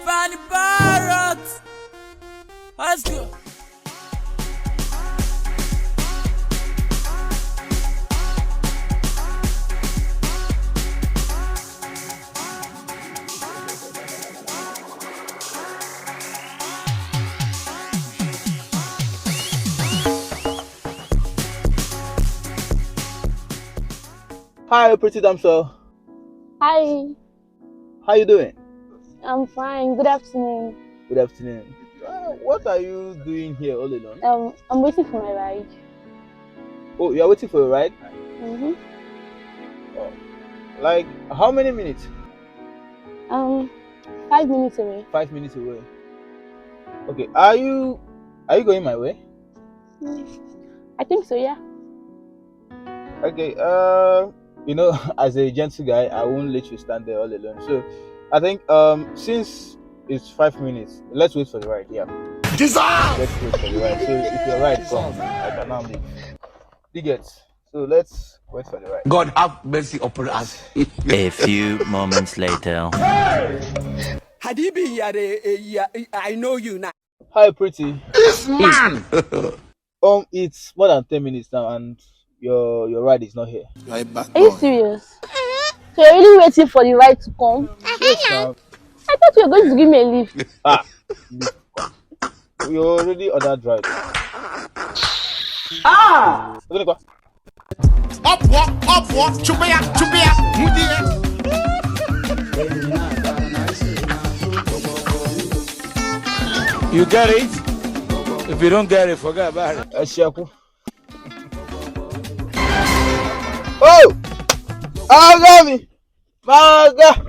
Funny Parrot. Let's go. Hi, pretty damsel. Hi, How you doing? I'm fine. Good afternoon. Good afternoon. What are you doing here all alone? I'm waiting for my ride. Oh, you are waiting for a ride? Mm-hmm. Oh, like how many minutes? 5 minutes away. 5 minutes away. Okay. Are you going my way? I think so, yeah. Okay. As a gentle guy, I won't let you stand there all alone. So, I think since it's 5 minutes, let's wait for the ride. Yeah. Let's wait for the ride. So if your ride comes, I can now leave. You get. So let's wait for the ride. God have mercy upon us. A few moments later. Had he been here, I know you now. Hi, pretty. This man. It's more than 10 minutes now, and your ride is not here. Are you serious? So you're really waiting for the ride to come? Yes, now. I thought you were going to give me a lift. Lift come. We already ordered ride. Okay, go. Up, chupia, You get it? If you don't get it, forget about it. Eshaku. Oh! Agami! Maga!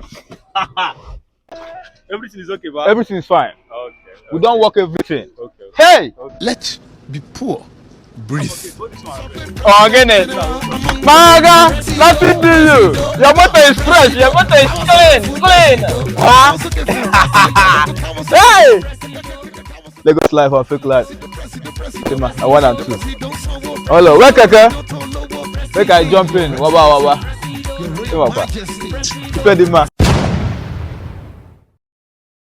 Everything is okay, man. Everything is fine. Okay. We don't work everything. Okay. Hey! Let's be poor. Breathe. Oh, again it. Maga! Nothing to you! Your motor is fresh! Your motor is clean! Huh? Hey! Lagos life or fake life? I 1 and 2. Hello, where keke? Make I jump in. Waba. Keep the man.